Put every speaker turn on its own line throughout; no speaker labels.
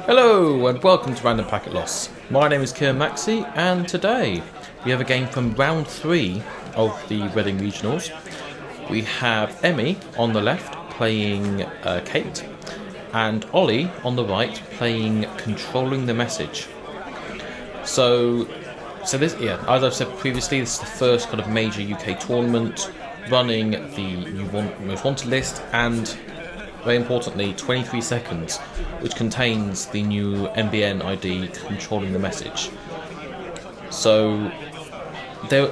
Hello and welcome to Random Packet Loss. My name is Kieran Maxey and today we have a game from round 3 of the Reading Regionals. We have Emmy on the left playing Kate and Ollie on the right playing Controlling the Message. So this, as I've said previously, this is the first kind of major UK tournament running the Most Wanted list and, very importantly, 23 seconds, which contains the new NBN ID Controlling the Message. So, to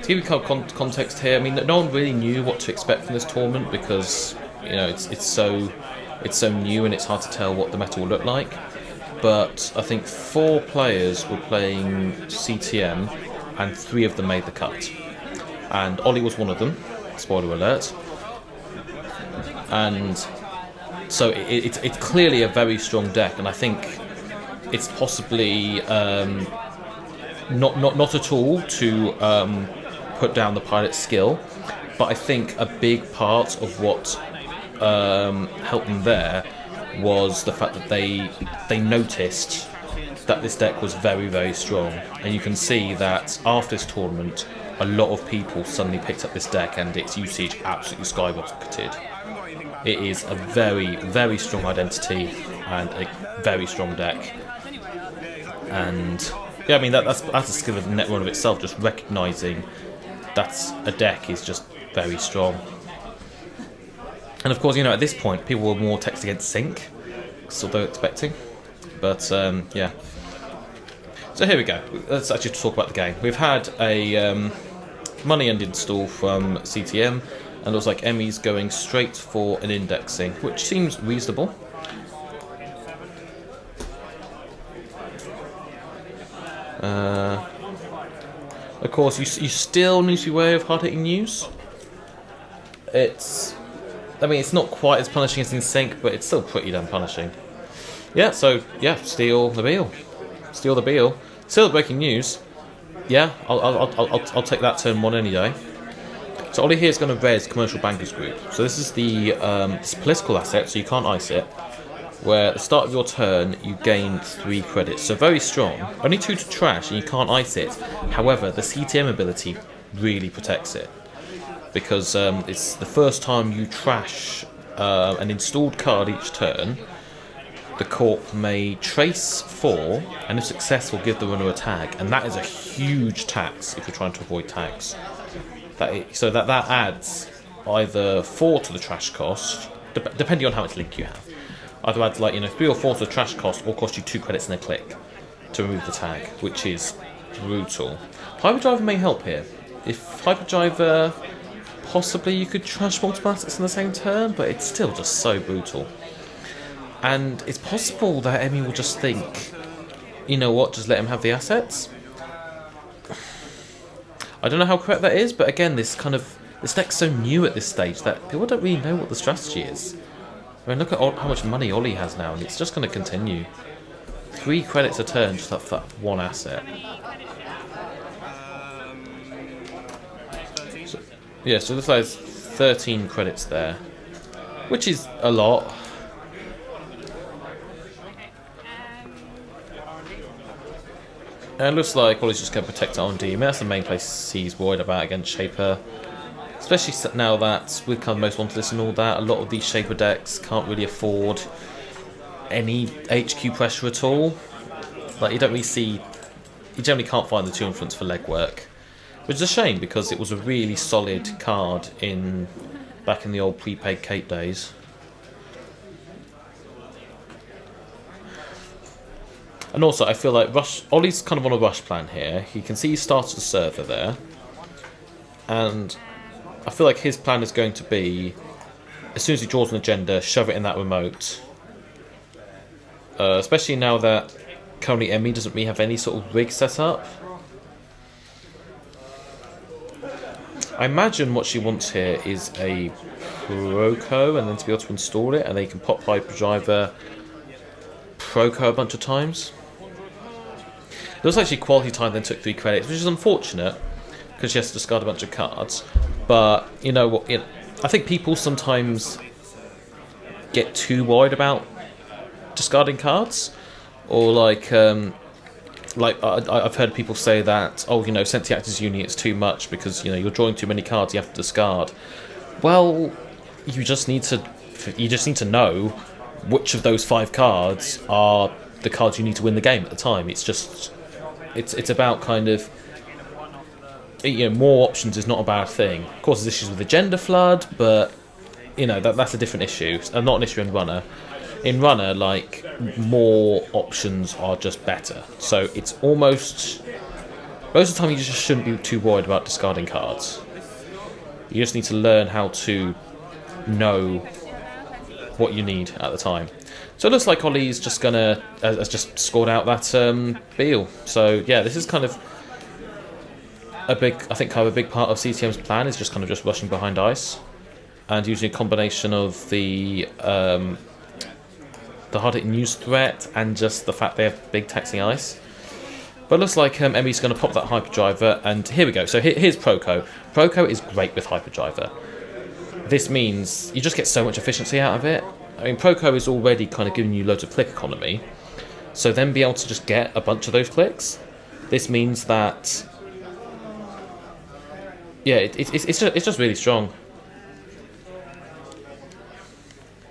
give you context here, I mean, no one really knew what to expect from this tournament because it's so new and it's hard to tell what the meta will look like. But I think 4 players were playing CTM, and 3 of them made the cut. And Ollie was one of them. Spoiler alert. And so it's clearly a very strong deck, and I think it's possibly not at all to put down the pilot's skill, but I think a big part of what helped them there was the fact that they noticed that this deck was very, very strong, and you can see that after this tournament a lot of people suddenly picked up this deck and its usage absolutely skyrocketed. It is a very, very strong identity and a very strong deck. And yeah, I mean that's a skill of the net run of itself, just recognising that a deck is just very strong. And of course, at this point people were more text against sync, so they're expecting. But yeah. So here we go. Let's actually talk about the game. We've had a money end install from CTM, and it looks like Emmy's going straight for an indexing, which seems reasonable. Of course, you still need to be aware of hard-hitting news. It's not quite as punishing as in sync, but it's still pretty damn punishing. Yeah, so yeah, steal the Beal. Steal the Beal. Still breaking news. Yeah, I'll take that turn 1 any day. So Ollie here is going to res Commercial Bankers Group. So this is the it's a political asset, so you can't ice it. Where at the start of your turn you gain 3 credits. So very strong. Only 2 to trash, and you can't ice it. However, the CTM ability really protects it, because it's the first time you trash an installed card each turn. The Corp may trace 4, and if successful, give the runner a tag, and that is a huge tax if you're trying to avoid tags. So that adds either 4 to the trash cost, depending on how much link you have. Either adds 3 or 4 to the trash cost, or cost you 2 credits and a click to remove the tag, which is brutal. Hyperdriver may help here. If Hyperdriver, possibly you could trash multiple assets in the same turn, but it's still just so brutal. And it's possible that Emmy will just think, you know what, just let him have the assets. I don't know how correct that is, but again, this deck's so new at this stage that people don't really know what the strategy is. I mean, look at how much money Ollie has now, and it's just going to continue. 3 credits a turn just for that 1 asset. So, yeah, so this has 13 credits there, which is a lot. And it looks like Ollie's just going to protect R&D. I mean, that's the main place he's worried about against Shaper. Especially now that with kind of Most Wanted list and all that, a lot of these Shaper decks can't really afford any HQ pressure at all. You don't really see... You generally can't find the 2 influence for legwork. Which is a shame, because it was a really solid card back in the old prepaid Kate days. And also, I feel like Ollie's kind of on a rush plan here. He can see he started a server there. And I feel like his plan is going to be, as soon as he draws an agenda, shove it in that remote. Especially now that currently Emmy doesn't really have any sort of rig set up. I imagine what she wants here is a Proco, and then to be able to install it, and then you can pop Hyperdriver Proco a bunch of times. It was actually quality time, then took 3 credits, which is unfortunate because she has to discard a bunch of cards. But you know what? I think people sometimes get too worried about discarding cards, or like I've heard people say that, oh, you know, sent to the actors unit it's too much because, you know, you're drawing too many cards, you have to discard. Well, you just need to know which of those 5 cards are the cards you need to win the game at the time. It's just it's about kind of, you know, more options is not a bad thing. Of course, there's issues with the gender flood, but you know that's a different issue, and not an issue in Runner. In Runner, like, more options are just better. So it's almost most of the time you just shouldn't be too worried about discarding cards. You just need to learn how to know what you need at the time. So it looks like Ollie's just gonna has just scored out that Beal. So yeah, this is kind of a big part of CTM's plan, is just kind of just rushing behind ice and using a combination of the hard-hitting news threat and just the fact they have big taxing ice. But it looks like Emmy's going to pop that Hyperdriver, and here we go. So here's Proco. Proco is great with Hyperdriver. This means you just get so much efficiency out of it. I mean, Proco is already kind of giving you loads of click economy, so then be able to just get a bunch of those clicks. This means that, yeah, it's just really strong.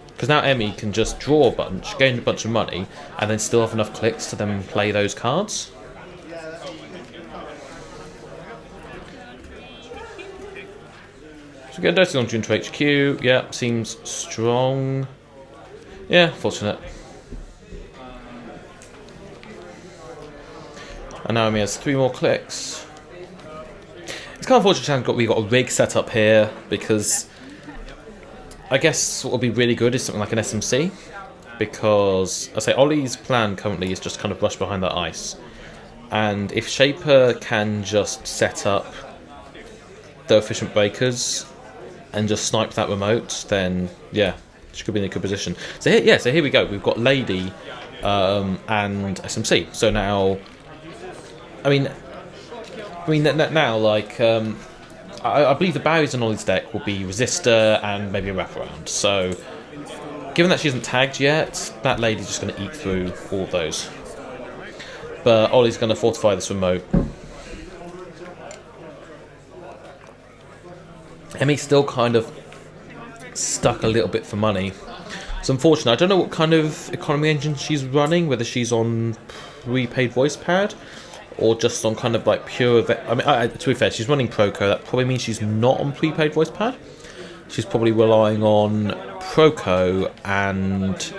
Because now Emmy can just draw a bunch, gain a bunch of money, and then still have enough clicks to then play those cards. So we get a Dirty Laundry into HQ. Yeah, seems strong. Yeah, fortunate. And now Emmy has 3 more clicks. It's kind of fortunate we got a rig set up here, because I guess what would be really good is something like an SMC, because I say Ollie's plan currently is just kind of rush behind that ice, and if Shaper can just set up the efficient breakers and just snipe that remote, then yeah, she could be in a good position. So here we go. We've got Lady and SMC. So now, I mean now, like, I believe the barriers on Ollie's deck will be Resistor and maybe a wraparound. So, given that she isn't tagged yet, that Lady's just going to eat through all of those. But Ollie's going to fortify this remote. Emmy's still kind of stuck a little bit for money. It's unfortunate. I don't know what kind of economy engine she's running, whether she's on prepaid voice pad or just on kind of like pure... I mean, to be fair, she's running Proco. That probably means she's not on prepaid voice pad. She's probably relying on Proco and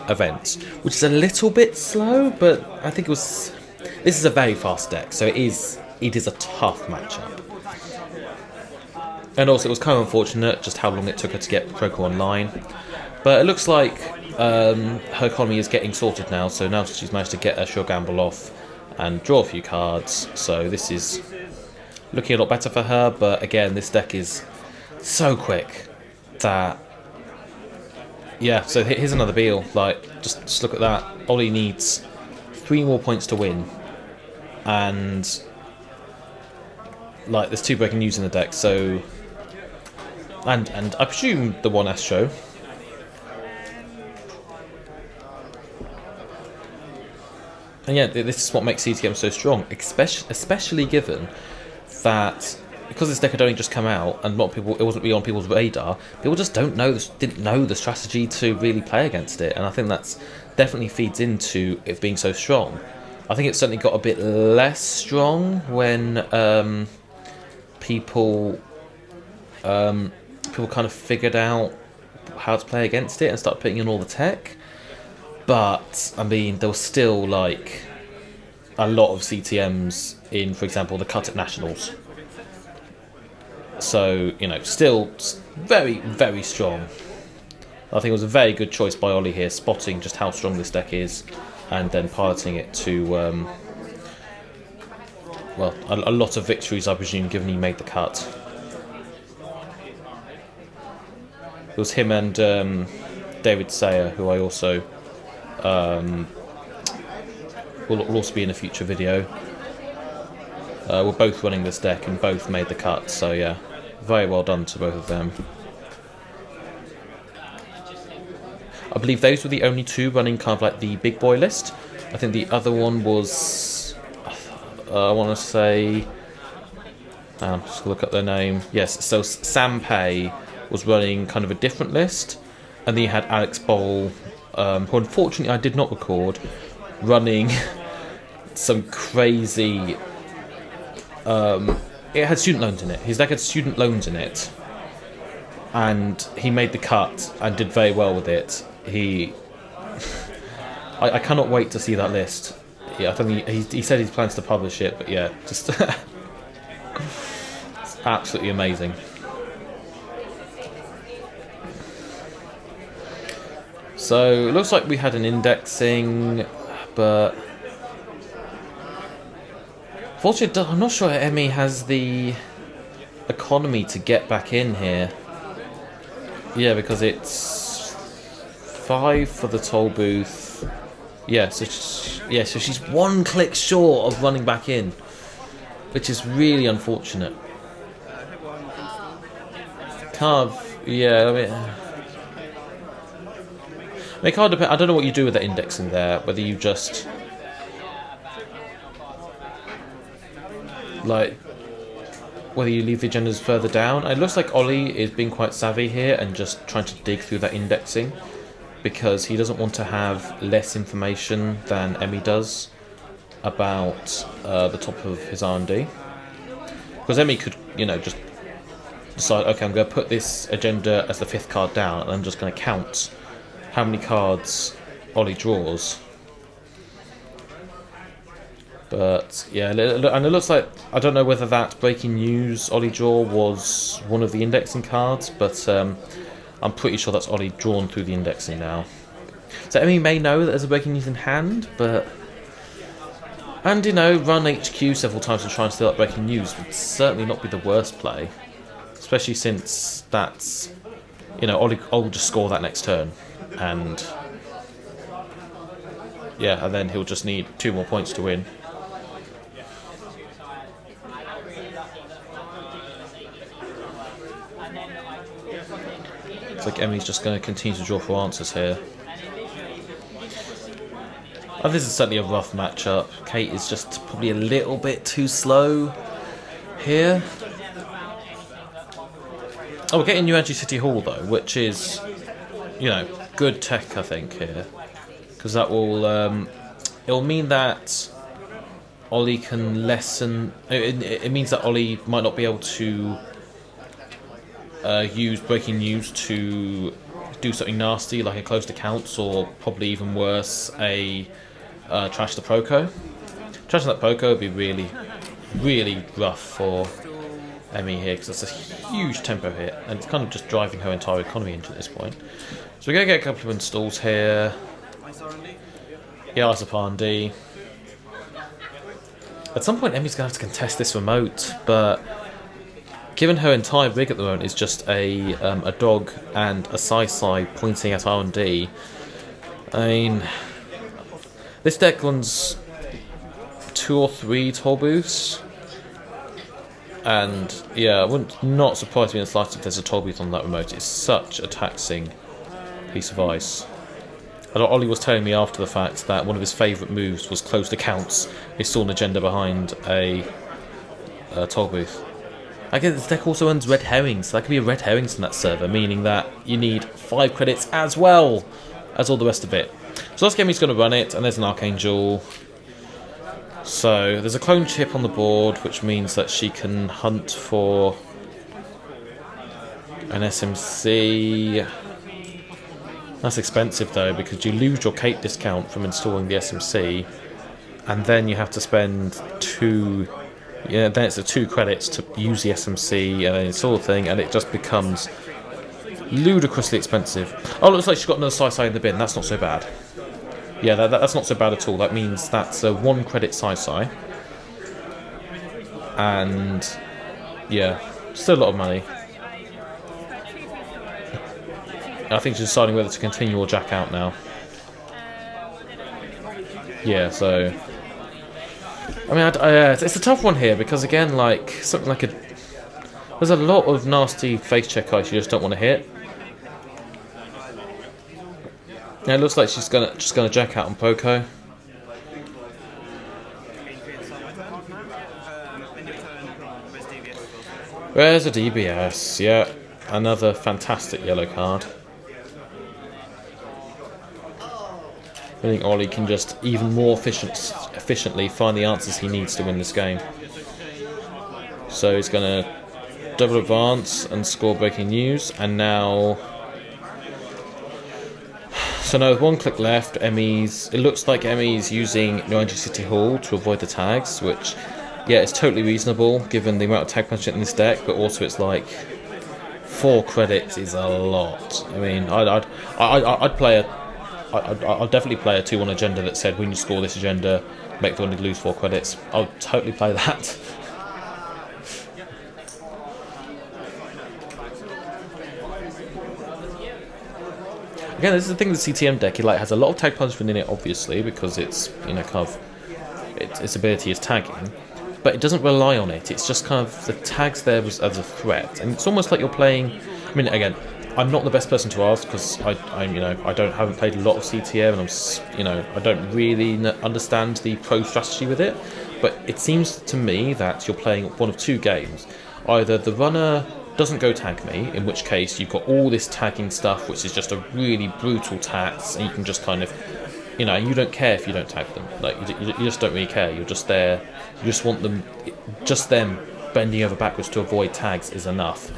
events, which is a little bit slow, but I think this is a very fast deck, so it is a tough matchup. And also, it was kind of unfortunate just how long it took her to get Proco online. But it looks like her economy is getting sorted now, so now she's managed to get her Sure Gamble off and draw a few cards. So this is looking a lot better for her, but again, this deck is so quick that... Yeah, so here's another Beal. Like, just look at that. Ollie needs 3 more points to win. And, like, there's 2 breaking news in the deck, so... And I presume the 1 Astro. And yeah, this is what makes CTM so strong, especially given that because this deck had only just come out and a lot of people, it wasn't really on people's radar. People just didn't know the strategy to really play against it, and I think that's definitely feeds into it being so strong. I think it certainly got a bit less strong when people kind of figured out how to play against it and started putting in all the tech. But, I mean, there was still, like, a lot of CTMs in, for example, the Cut at Nationals. So, you know, still very, very strong. I think it was a very good choice by Ollie here, spotting just how strong this deck is, and then piloting it to, well, a lot of victories, I presume, given he made the cut. It was him and David Sayer, who I also... will also be in a future video. We're both running this deck and both made the cut, so yeah, very well done to both of them. I believe those were the only two running kind of like the big boy list. I think the other one was, I want to say, just look up their name. Yes, so Sam Pay was running kind of a different list, and then you had Alex Bowl, who unfortunately I did not record, running some crazy. It had student loans in it. His deck had student loans in it, and he made the cut and did very well with it. I cannot wait to see that list. Yeah, I think he said he plans to publish it, but yeah, just it's absolutely amazing. So it looks like we had an indexing, but fortunately, I'm not sure Emmy has the economy to get back in here. Yeah, because it's 5 for the toll booth. Yeah, so she's 1 click short of running back in, which is really unfortunate. Carve, yeah, I mean, can't depend. I don't know what you do with that indexing there. Whether you just whether you leave the agendas further down. It looks like Ollie is being quite savvy here and just trying to dig through that indexing, because he doesn't want to have less information than Emmy does about the top of his R&D. Because Emmy could, just decide, okay, I'm going to put this agenda as the 5th card down, and I'm just going to count how many cards Ollie draws. But yeah, and it looks like, I don't know whether that breaking news Ollie draw was one of the indexing cards, but I'm pretty sure that's Ollie drawn through the indexing now. So Emmy may know that there's a breaking news in hand, and run HQ several times to try and steal that breaking news would certainly not be the worst play, especially since that's, Ollie will just score that next turn, and yeah, and then he'll just need 2 more points to win. It's like Emmy's just going to continue to draw for answers here. Oh, this is certainly a rough matchup. Kate is just probably a little bit too slow here. Oh, we're getting New Energy City Hall though, which is, good tech, I think, here. Because that will, it'll mean that Ollie can lessen... It means that Ollie might not be able to use breaking news to do something nasty, like a closed accounts, or probably even worse, a trash the Proco. Trashing that Proco would be really, really rough for Emmy here, because it's a huge tempo hit, and it's kind of just driving her entire economy into this point. So we're going to get a couple of installs here. Yeah, Isop R&D. At some point, Emmy's going to have to contest this remote, but given her entire rig at the moment is just a dog and a Sai pointing at R&D, I mean, this deck runs 2 or 3 toll booths, and yeah, I wouldn't not surprise me in the slightest if there's a toll booth on that remote. It's such a taxing piece of ice. And Ollie was telling me after the fact that one of his favourite moves was closed accounts. He saw an agenda behind a toll booth. I guess this deck also runs red herrings, so that could be a red herrings in that server, meaning that you need 5 credits as well as all the rest of it. So last game he's going to run it, and there's an Archangel. So there's a clone chip on the board, which means that she can hunt for an SMC. That's expensive though, because you lose your Kate discount from installing the SMC, and then you have to spend 2. Yeah, then it's 2 credits to use the SMC and then install the thing, and it just becomes ludicrously expensive. Oh, looks like she's got another Sai in the bin. That's not so bad. Yeah, that's not so bad at all. That means that's a 1 credit Sai. And yeah, still a lot of money. I think she's deciding whether to continue or jack out now. Yeah, so I mean, it's a tough one here, because again, like something like there's a lot of nasty face check ice you just don't want to hit. Yeah, it looks like she's just gonna jack out on Poco. Where's a DBS? Yeah, another fantastic yellow card. I think Ollie can just even more efficiently find the answers he needs to win this game. So he's going to double advance and score breaking news, and now... So now with one click left, it looks like Emmy's using No Entry City Hall to avoid the tags, which, yeah, it's totally reasonable given the amount of tag punishment in this deck, but also it's like 4 credits is a lot. I mean, I'd play I'll definitely play a 2-1 agenda that said when you score this agenda, make the winner lose 4 credits. I'll totally play that. Again, this is the thing with the CTM deck. It has a lot of tag punishment in it, obviously, because it's kind of its ability is tagging, but it doesn't rely on it. It's just kind of the tags there as a threat, and it's almost like you're playing. I mean, again, I'm not the best person to ask because haven't played a lot of CTM, and I don't really understand the pro strategy with it. But it seems to me that you're playing one of 2 games. Either the runner doesn't go tag me, in which case you've got all this tagging stuff, which is just a really brutal tax, and you can just kind of, you don't care if you don't tag them. Like you just don't really care. You're just there. You just want them. Just them bending over backwards to avoid tags is enough.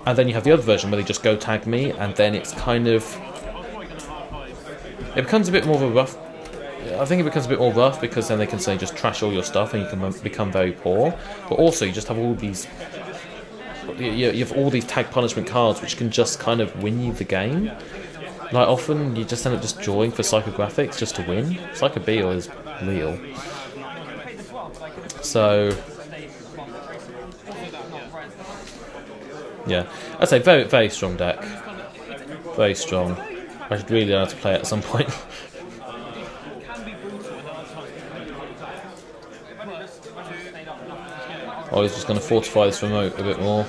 And then you have the other version where they just go tag me, and then it's kind of... It becomes a bit more of a rough... I think it becomes a bit more rough because then they can say just trash all your stuff and you can become very poor. But also you just have all these... You have all these tag punishment cards which can just kind of win you the game. Like often you just end up just drawing for psychographics just to win. Psycho-Beal is real. So... Yeah, I'd say very, very strong deck. Very strong. I should really learn how to play it at some point. Oh, he's just going to fortify this remote a bit more.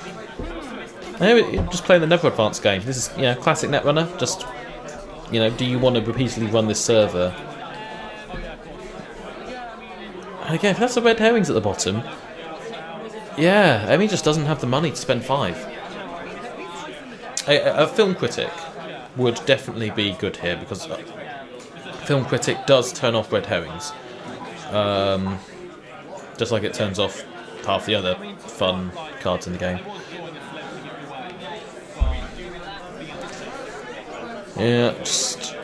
Just playing the Never Advance game. This is, classic Netrunner. Just, do you want to repeatedly run this server? And again, if that's the red herrings at the bottom, yeah, Emmy just doesn't have the money to spend 5. A film critic would definitely be good here because film critic does turn off red herrings, just like it turns off half the other fun cards in the game. Yeah, just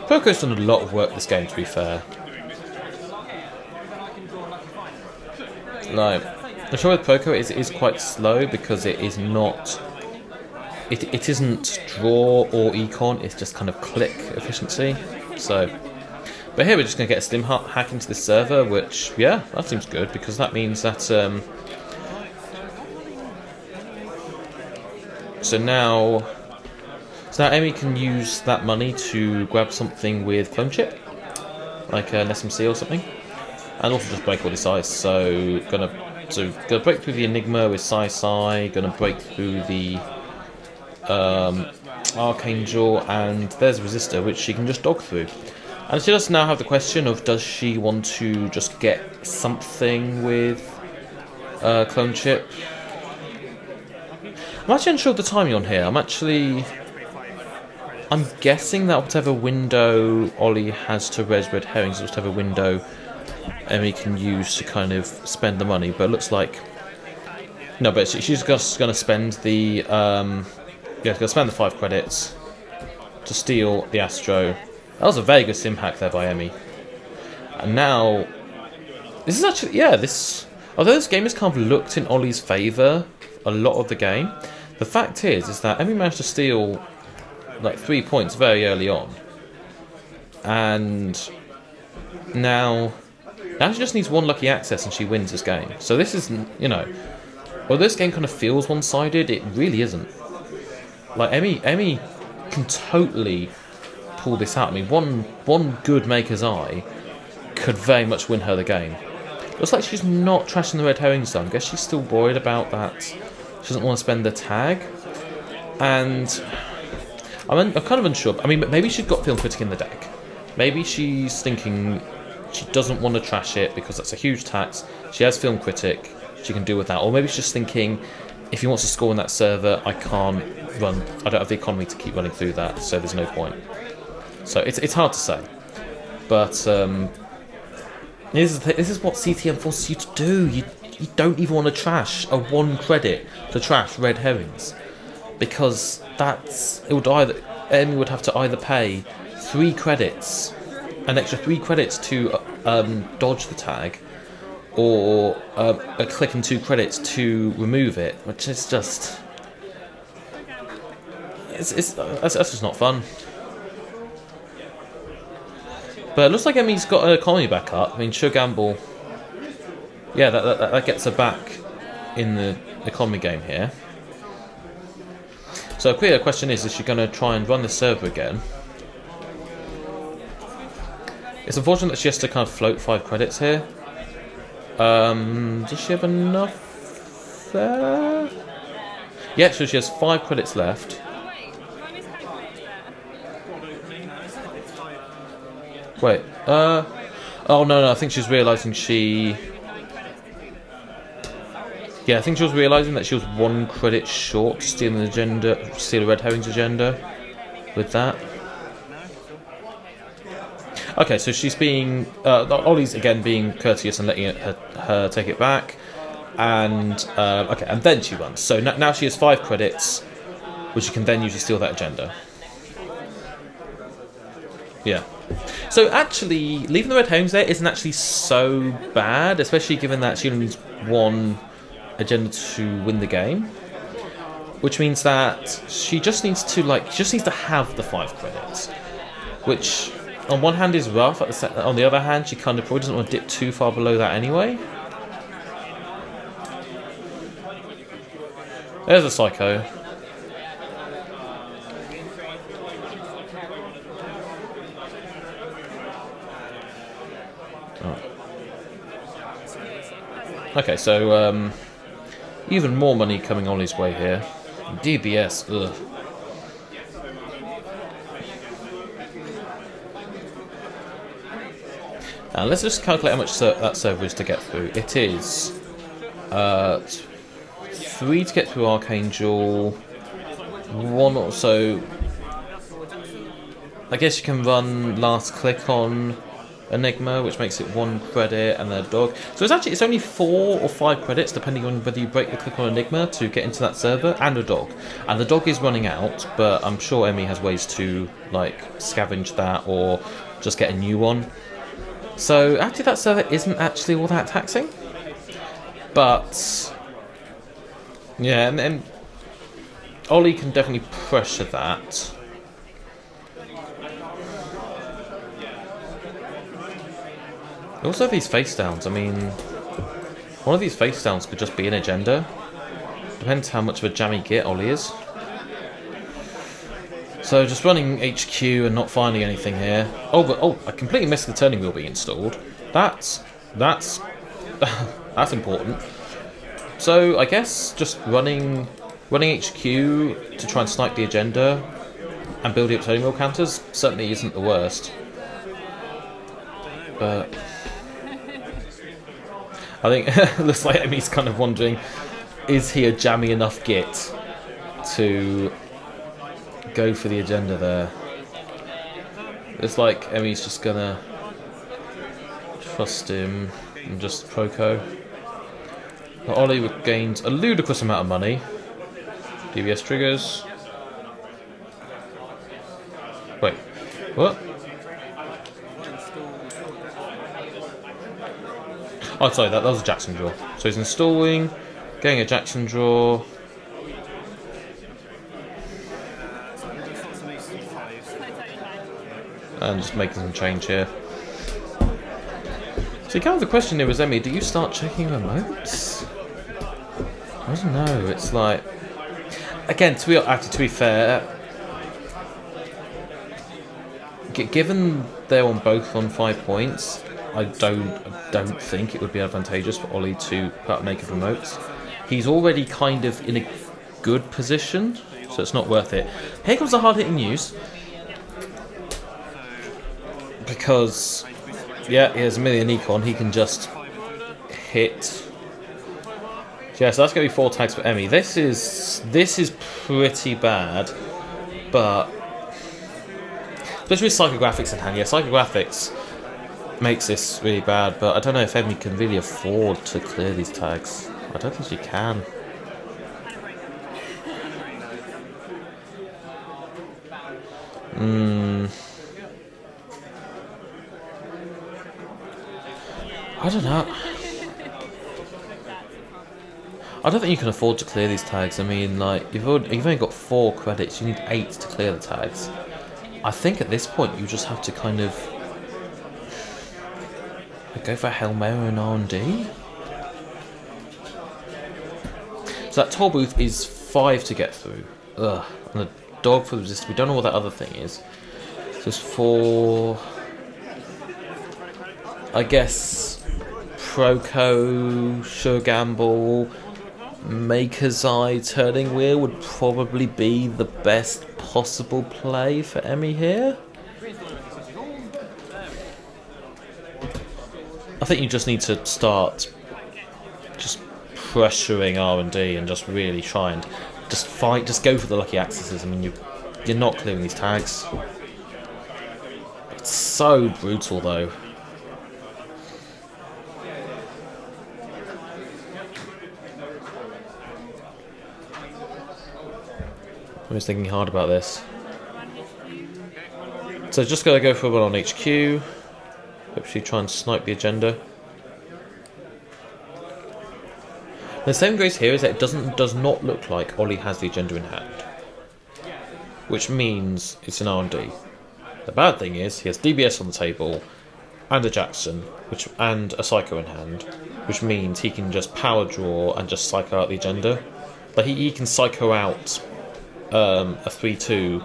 Poco's done a lot of work this game, to be fair. No. The trouble with Poco is it is quite slow because it is not... It isn't draw or econ, it's just kind of click efficiency. So, but here we're just going to get a stim hack into this server, which, yeah, that seems good because that means that... So now Emmy can use that money to grab something with clone chip, like an SMC or something, and also just break all this ice. So gonna break through the Enigma with Sai, gonna break through the Archangel, and there's a Resistor which she can just dog through. And she does now have the question of, does she want to just get something with clone chip? I'm actually unsure of the timing on here. I'm guessing that whatever window Ollie has to res red herrings is whatever window Emmy can use to kind of spend the money, but it looks like... No, but she's just going to spend the... going to spend the 5 credits to steal the Astro. That was a very good sim hack there by Emmy. And now... This is actually... Yeah, this... Although this game has kind of looked in Ollie's favour a lot of the game, the fact is that Emmy managed to steal like 3 points very early on. And now she just needs 1 lucky access and she wins this game. So this is, although this game kind of feels one-sided, it really isn't. Like Emmy can totally pull this out. I mean, one good Maker's Eye could very much win her the game. Looks like she's not trashing the red herrings though. I guess she's still worried about that. She doesn't want to spend the tag. And I'm kind of unsure. I mean, maybe she's got Film Critic in the deck. Maybe she's thinking she doesn't want to trash it because that's a huge tax. She has Film Critic. She can deal with that. Or maybe she's just thinking, if he wants to score on that server, I don't have the economy to keep running through that, so there's no point. So it's hard to say. But this is what CTM forces you to do. You don't even want to trash a 1 credit to trash red herrings, because Emmy would have to either pay 3 credits, an extra 3 credits to dodge the tag, or a click and 2 credits to remove it, which is just that's just not fun. But it looks like Emmy's got her economy back up. I mean, Sure Gamble, yeah, that gets her back in the economy game here. So a clear question is she going to try and run the server again? It's unfortunate that she has to kind of float 5 credits here. Does she have enough there? Yeah, so she has 5 credits left. Wait, oh no, I think she's realising I think she was realising that she was 1 credit short to steal the red herrings agenda with that. Okay, so she's being Ollie's again being courteous and letting her take it back, and okay, and then she runs. So now she has 5 credits, which she can then use to steal that agenda. Yeah. So actually, leaving the red herrings there isn't actually so bad, especially given that she only needs 1 agenda to win the game, which means that she just needs to have the 5 credits, which on one hand is rough. On the other hand, she kind of probably doesn't want to dip too far below that anyway. There's a psycho. Okay, so even more money coming Ollie's way here. DBS, ugh. Now let's just calculate how much that server is to get through. It is 3 to get through Archangel, 1 or so. I guess you can run last click on Enigma, which makes it 1 credit, and then a dog. So it's only 4 or 5 credits, depending on whether you break the click on Enigma to get into that server, and a dog. And the dog is running out, but I'm sure Emmy has ways to scavenge that or just get a new one. So actually, that server isn't actually all that taxing. But yeah, and Ollie can definitely pressure that. Also, these face downs. I mean, one of these face downs could just be an agenda. Depends how much of a jammy git Ollie is. So just running HQ and not finding anything here. Oh, I completely missed the turning wheel being installed. That's important. So I guess just running HQ to try and snipe the agenda and building up turning wheel counters certainly isn't the worst. But I think it looks like Emmy's kind of wondering, is he a jammy enough git to go for the agenda there? It's like Emmy's just gonna trust him and just proco. But Ollie gains a ludicrous amount of money. DBS triggers. Wait, what? Oh, sorry, that was a Jackson draw. So he's installing, getting a Jackson draw. And just making some change here. So kind of the question here was, Emmy, do you start checking remotes? I don't know, it's like... Again, to be fair, given they're both on 5 points, I don't think it would be advantageous for Ollie to put up naked remotes. He's already kind of in a good position so it's not worth it. Here comes the hard-hitting news. Because, yeah, he has a million econ, he can just hit. Yeah, so that's going to be 4 tags for Emmy. This is pretty bad, but especially with psychographics in hand. Yeah, psychographics makes this really bad, but I don't know if Emmy can really afford to clear these tags. I don't think she can. I don't know. I don't think you can afford to clear these tags. I mean, like, you've only got 4 credits. You need 8 to clear the tags. I think at this point you just have to kind of go for Hail Mary and R&D. So that toll booth is 5 to get through. Ugh. And the dog for the resist. We don't know what that other thing is. So it's 4. I guess Proco, Sure Gamble, Maker's Eye, Turning Wheel would probably be the best possible play for Emmy here. I think you just need to start just pressuring R&D and just really try and just go for the lucky accesses. I mean, you're not clearing these tags. It's so brutal though. I'm just thinking hard about this. So just gotta go for one on HQ. Hopefully try and snipe the agenda. The saving grace here is that it does not look like Ollie has the agenda in hand, which means it's an R&D. The bad thing is he has DBS on the table and a Jackson, and a Psycho in hand, which means he can just power draw and just Psycho out the agenda. Like he can Psycho out a 3-2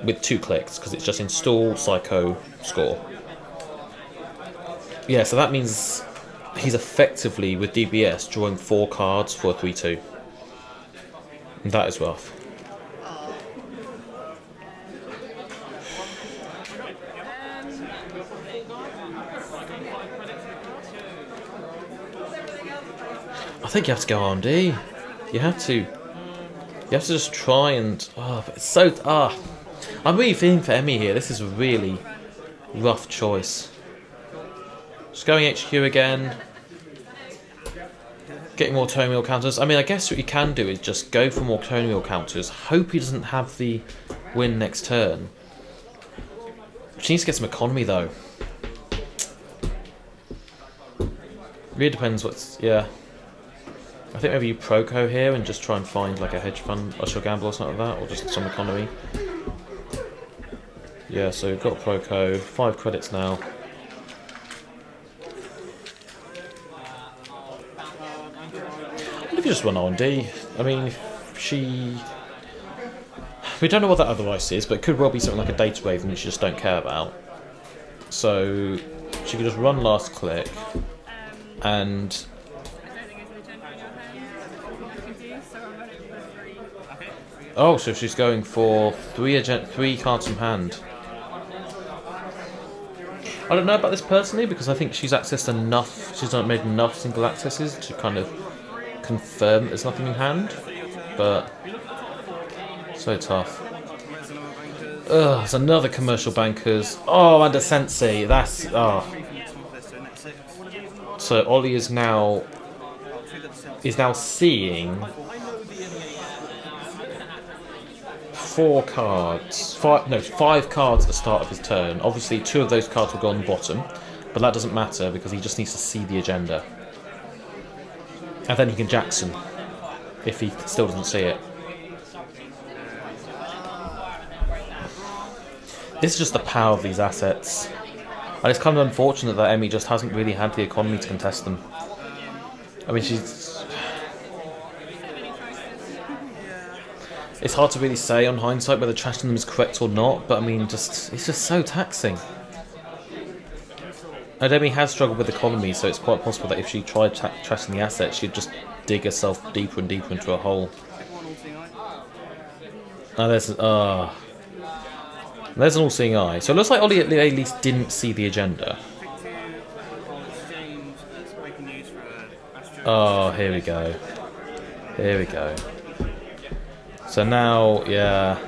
with 2 clicks because it's just install, Psycho, score. Yeah, so that means he's effectively, with DBS, drawing 4 cards for a 3-2. And that is rough. I think you have to go R&D. You have to just try and... Oh, but it's so... I'm really feeling for Emmy here. This is a really rough choice. Just going HQ again. Getting more turn wheel counters. I mean, I guess what you can do is just go for more turn wheel counters. Hope he doesn't have the win next turn. She needs to get some economy, though. Really depends what's... Yeah. I think maybe you Proco here and just try and find like a hedge fund, a Sure Gamble or something like that, or just some economy. Yeah, so we've got Proco, 5 credits now. What if you just run R&D? I mean, we don't know what that other ice is, but it could well be something like a data wave and you just don't care about. So she could just run last click and... Oh, so she's going for 3 cards from hand. I don't know about this personally because I think she's accessed enough. She's not made enough single accesses to kind of confirm there's nothing in hand. But so tough. Ugh, it's another commercial bankers. Oh, and a Sensei. That's So Ollie is now seeing 5 cards at the start of his turn. Obviously 2 of those cards will go on the bottom, but that doesn't matter because he just needs to see the agenda. And then he can Jackson if he still doesn't see it. This is just the power of these assets. And it's kind of unfortunate that Emmy just hasn't really had the economy to contest them. I mean, it's hard to really say on hindsight whether trashing them is correct or not, but I mean, it's just so taxing. And Emmy has struggled with economy, so it's quite possible that if she tried trashing the assets, she'd just dig herself deeper and deeper into a hole. Oh, there's an all-seeing eye. So it looks like Ollie at least didn't see the agenda. Oh, here we go. Here we go. So now, yeah,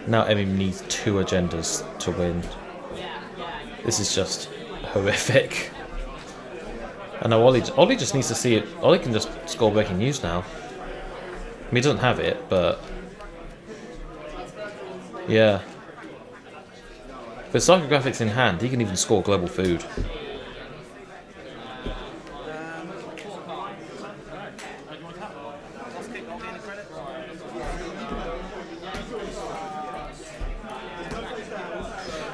now Emmy needs 2 agendas to win. This is just horrific. And now Ollie just needs to see it. Ollie can just score breaking news now. I mean, he doesn't have it, but yeah. With psychographics in hand, he can even score global food.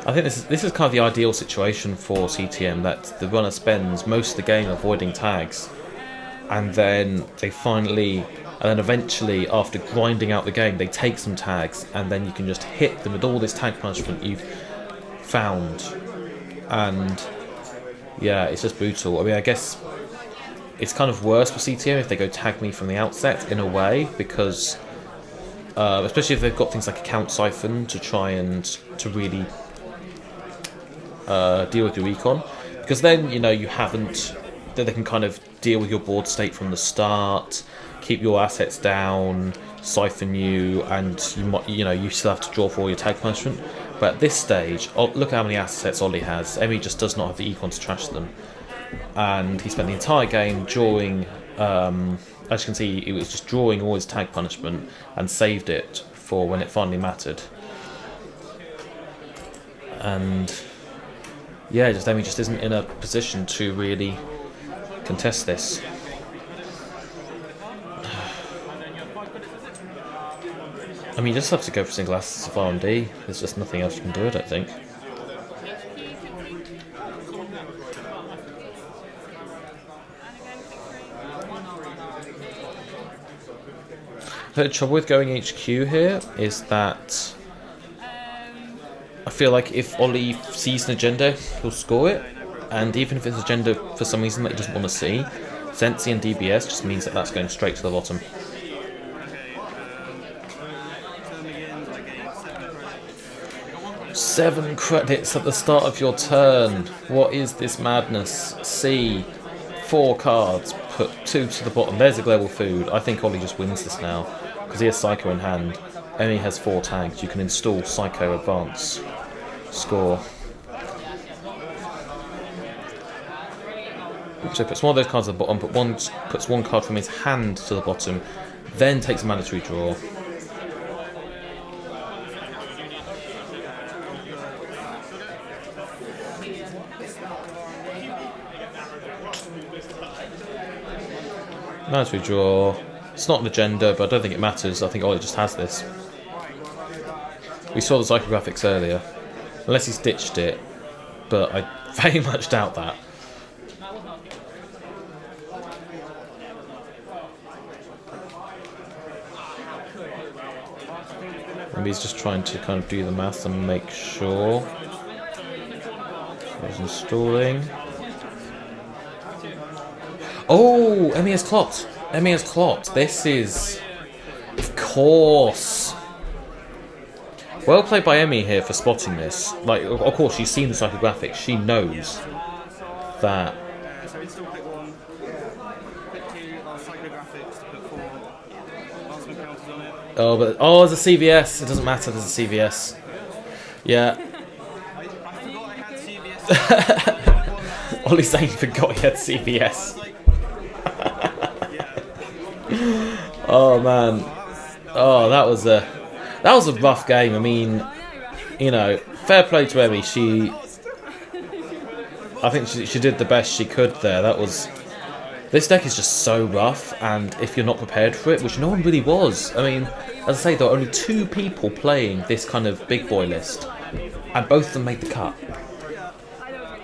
I think this is kind of the ideal situation for CTM, that the runner spends most of the game avoiding tags, and then eventually, after grinding out the game, they take some tags, and then you can just hit them with all this tag punishment you've found. And yeah, it's just brutal. I mean, I guess it's kind of worse for CTM if they go tag me from the outset, in a way, because especially if they've got things like account siphon to try and to really deal with your econ, because then then they can kind of deal with your board state from the start, keep your assets down, siphon you, and you still have to draw for all your tag punishment. But at this stage, look how many assets Ollie has. Emmy just does not have the econ to trash them, and he spent the entire game drawing. As you can see, he was just drawing all his tag punishment and saved it for when it finally mattered. And yeah, Emmy just isn't in a position to really contest this. I mean, you just have to go for single assets of R&D. There's just nothing else you can do, I don't think. The trouble with going HQ here is that I feel like if Ollie sees an agenda, he'll score it, and even if it's an agenda for some reason that he doesn't want to see, Sensi and DBS just means that that's going straight to the bottom. Seven credits at the start of your turn. What is this madness? C, 4 cards, put 2 to the bottom. There's a global food. I think Ollie just wins this now, because he has Psycho in hand. Emmy has 4 tags. You can install Psycho Advance. Score. So puts one of those cards at the bottom, but puts 1 card from his hand to the bottom, then takes a mandatory draw. Mandatory draw. It's not an agenda, but I don't think it matters. I think Ollie just has this. We saw the psychographics earlier. Unless he's ditched it, but I very much doubt that. Maybe he's just trying to kind of do the math and make sure. He's installing. Oh, Emmy has clocked. Emmy has clocked. This is, of course. Well played by Emmy here for spotting this. Like, of course, she's seen the psychographics. She knows that.
So install pick 1, pick 2 are psychographics to put 4 marksman counters on it.
Oh, there's a CVS. It doesn't matter. There's a CVS. Yeah.
I forgot I had CVS.
Ollie's saying he forgot he had CVS. Oh man. Oh, that was a rough game. I mean, fair play to Emmy. I think she did the best she could there. This deck is just so rough, and if you're not prepared for it, which no one really was. I mean, as I say, there are only 2 people playing this kind of big boy list, and both of them made the cut.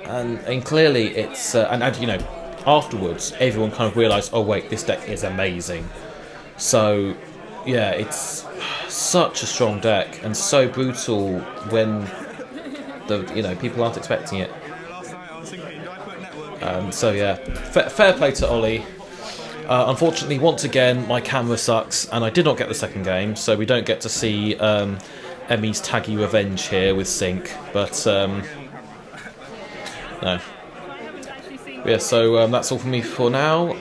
And clearly it's and afterwards everyone kind of realised, oh wait, this deck is amazing. So yeah, it's such a strong deck and so brutal when people aren't expecting it. So yeah, fair play to Ollie. Unfortunately, once again, my camera sucks, and I did not get the second game, so we don't get to see Emmy's taggy revenge here with Sync. But no. Yeah, so that's all from me for now.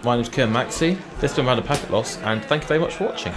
My name's Kieran Maxey. This has been Random Packet Loss, and thank you very much for watching.